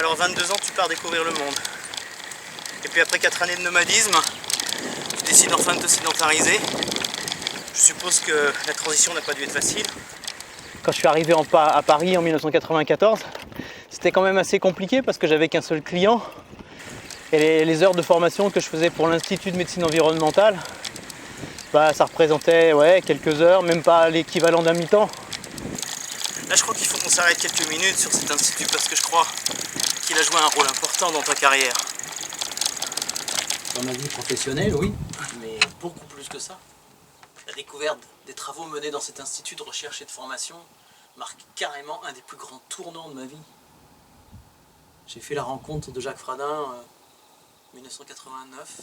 Alors 22 ans, tu pars découvrir le monde. Et puis après 4 années de nomadisme, tu décides enfin de te sédentariser. Je suppose que la transition n'a pas dû être facile. Quand je suis arrivé à Paris en 1994, c'était quand même assez compliqué parce que j'avais qu'un seul client. Et les heures de formation que je faisais pour l'Institut de médecine environnementale, ça représentait quelques heures, même pas l'équivalent d'un mi-temps. Là, je crois qu'il faut qu'on s'arrête quelques minutes sur cet institut parce que je crois qu'il a joué un rôle important dans ta carrière. Dans ma vie professionnelle, oui, mais beaucoup plus que ça. La découverte des travaux menés dans cet institut de recherche et de formation marque carrément un des plus grands tournants de ma vie. J'ai fait la rencontre de Jacques Fradin en 1989.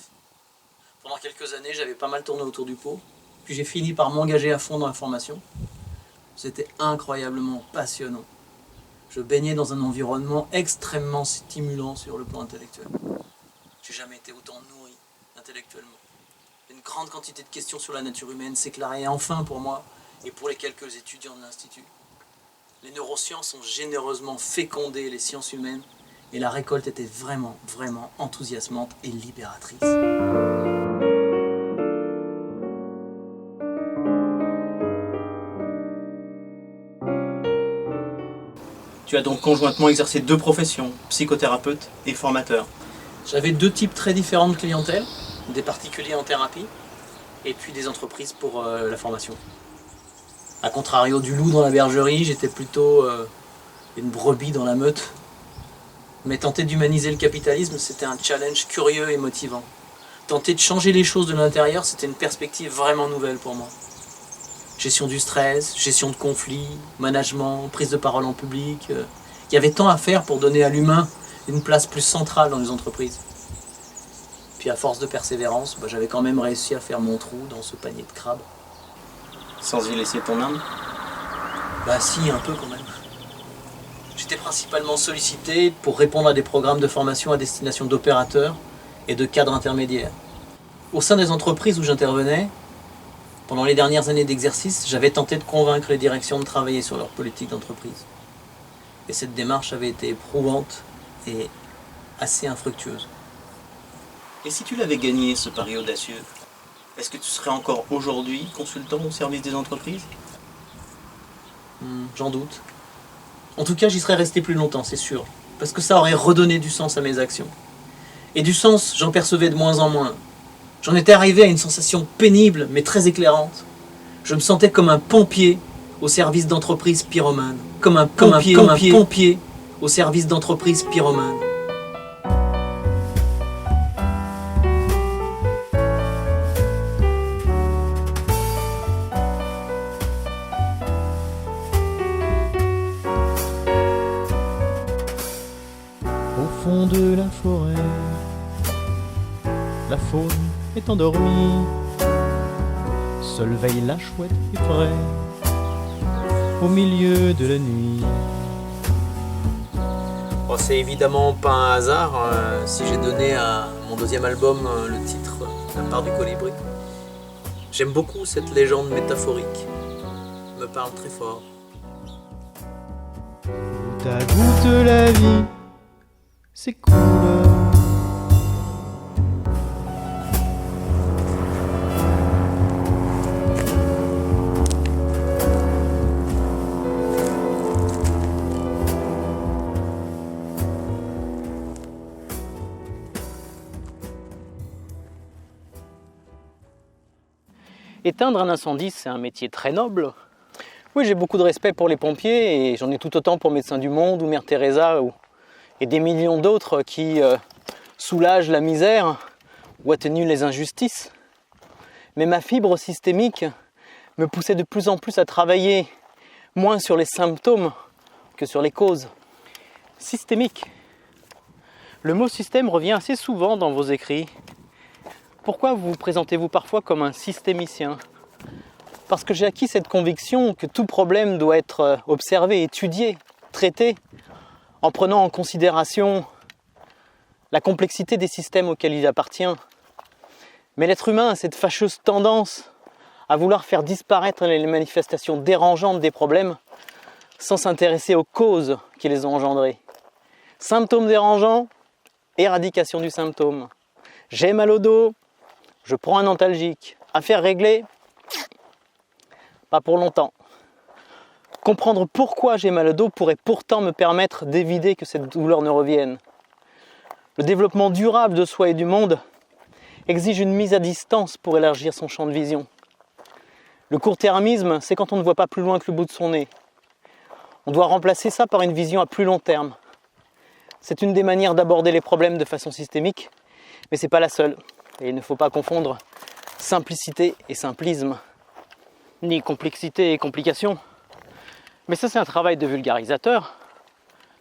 Pendant quelques années, j'avais pas mal tourné autour du pot. Puis j'ai fini par m'engager à fond dans la formation. C'était incroyablement passionnant. Je baignais dans un environnement extrêmement stimulant sur le plan intellectuel. J'ai jamais été autant nourri intellectuellement. Une grande quantité de questions sur la nature humaine s'éclairait enfin pour moi et pour les quelques étudiants de l'Institut. Les neurosciences ont généreusement fécondé les sciences humaines et la récolte était vraiment, vraiment enthousiasmante et libératrice. Tu as donc conjointement exercé 2 professions, psychothérapeute et formateur. J'avais 2 types très différents de clientèle, des particuliers en thérapie et puis des entreprises pour la formation. A contrario du loup dans la bergerie, j'étais plutôt une brebis dans la meute. Mais tenter d'humaniser le capitalisme, c'était un challenge curieux et motivant. Tenter de changer les choses de l'intérieur, c'était une perspective vraiment nouvelle pour moi. Gestion du stress, gestion de conflits, management, prise de parole en public. Il y avait tant à faire pour donner à l'humain une place plus centrale dans les entreprises. Puis à force de persévérance, j'avais quand même réussi à faire mon trou dans ce panier de crabes. Sans y laisser ton âme? Si, un peu quand même. J'étais principalement sollicité pour répondre à des programmes de formation à destination d'opérateurs et de cadres intermédiaires. Au sein des entreprises où j'intervenais, pendant les dernières années d'exercice, j'avais tenté de convaincre les directions de travailler sur leur politique d'entreprise. Et cette démarche avait été éprouvante et assez infructueuse. Et si tu l'avais gagné, ce pari audacieux, est-ce que tu serais encore aujourd'hui consultant au service des entreprises? J'en doute. En tout cas, j'y serais resté plus longtemps, c'est sûr. Parce que ça aurait redonné du sens à mes actions. Et du sens, j'en percevais de moins en moins. J'en étais arrivé à une sensation pénible, mais très éclairante. Je me sentais comme un pompier au service d'entreprises pyromanes. Comme un pompier au service d'entreprises pyromanes. Au fond de la forêt, la faune est endormie. Seule veille la chouette effraie au milieu de la nuit. C'est évidemment pas un hasard si j'ai donné à mon 2e album le titre La part du colibri. J'aime beaucoup cette légende métaphorique. Elle me parle très fort. Goutte à goutte la vie s'écoule. Éteindre un incendie, c'est un métier très noble. Oui, j'ai beaucoup de respect pour les pompiers et j'en ai tout autant pour Médecins du Monde ou Mère Teresa et des millions d'autres qui soulagent la misère ou atténuent les injustices. Mais ma fibre systémique me poussait de plus en plus à travailler moins sur les symptômes que sur les causes. Systémique. Le mot système revient assez souvent dans vos écrits. Pourquoi vous présentez-vous parfois comme un systémicien? Parce que j'ai acquis cette conviction que tout problème doit être observé, étudié, traité, en prenant en considération la complexité des systèmes auxquels il appartient. Mais l'être humain a cette fâcheuse tendance à vouloir faire disparaître les manifestations dérangeantes des problèmes sans s'intéresser aux causes qui les ont engendrés. Symptômes dérangeants, éradication du symptôme. J'ai mal au dos, je prends un antalgique. Affaire réglée, pas pour longtemps. Comprendre pourquoi j'ai mal au dos pourrait pourtant me permettre d'éviter que cette douleur ne revienne. Le développement durable de soi et du monde exige une mise à distance pour élargir son champ de vision. Le court-termisme, c'est quand on ne voit pas plus loin que le bout de son nez. On doit remplacer ça par une vision à plus long terme. C'est une des manières d'aborder les problèmes de façon systémique, mais ce n'est pas la seule. Et il ne faut pas confondre simplicité et simplisme, ni complexité et complication. Mais ça, c'est un travail de vulgarisateur.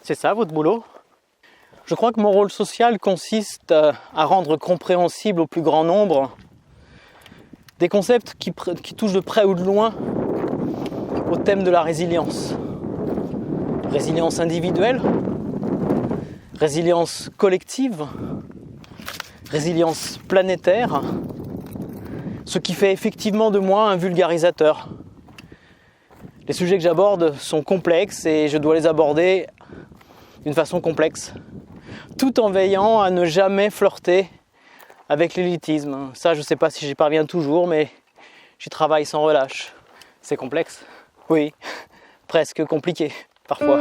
C'est ça, votre boulot. Je crois que mon rôle social consiste à rendre compréhensible au plus grand nombre des concepts qui touchent de près ou de loin au thème de la résilience. Résilience individuelle, résilience collective, résilience planétaire, ce qui fait effectivement de moi un vulgarisateur. Les sujets que j'aborde sont complexes et je dois les aborder d'une façon complexe, tout en veillant à ne jamais flirter avec l'élitisme. Ça, je ne sais pas si j'y parviens toujours, mais j'y travaille sans relâche. C'est complexe? Oui, presque compliqué, parfois.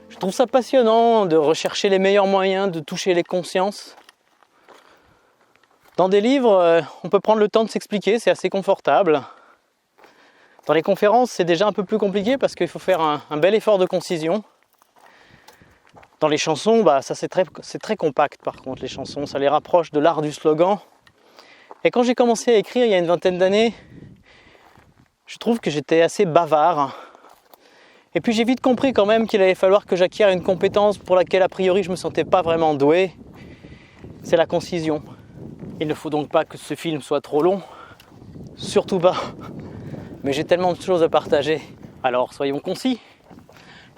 Je trouve ça passionnant de rechercher les meilleurs moyens de toucher les consciences. Dans des livres, on peut prendre le temps de s'expliquer, c'est assez confortable. Dans les conférences, c'est déjà un peu plus compliqué parce qu'il faut faire un bel effort de concision. Dans les chansons, ça c'est très compact par contre, les chansons, ça les rapproche de l'art du slogan. Et quand j'ai commencé à écrire il y a une vingtaine d'années, je trouve que j'étais assez bavard. Et puis j'ai vite compris quand même qu'il allait falloir que j'acquière une compétence pour laquelle a priori je ne me sentais pas vraiment doué. C'est la concision. Il ne faut donc pas que ce film soit trop long. Surtout pas. Mais j'ai tellement de choses à partager. Alors soyons concis.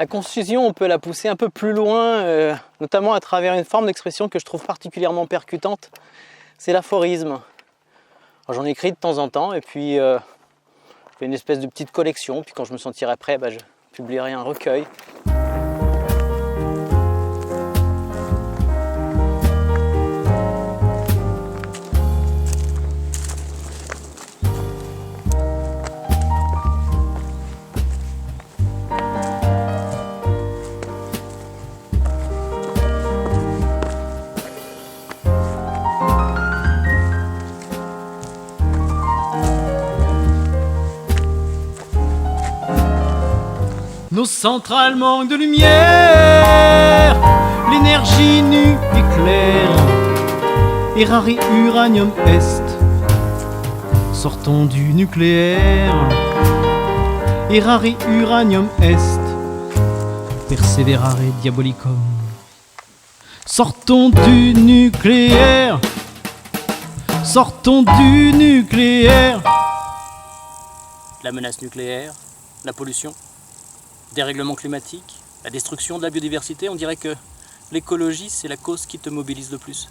La concision, on peut la pousser un peu plus loin, notamment à travers une forme d'expression que je trouve particulièrement percutante. C'est l'aphorisme. J'en écris de temps en temps et puis je fais une espèce de petite collection. Puis quand je me sentirai prêt, je publierai un recueil. Nos centrales manquent de lumière, l'énergie nucléaire, Errare uranium est. Sortons du nucléaire, Errare uranium est, perseverare diabolicum. Sortons du nucléaire, sortons du nucléaire. La menace nucléaire, la pollution, dérèglement climatique, la destruction de la biodiversité, on dirait que l'écologie, c'est la cause qui te mobilise le plus.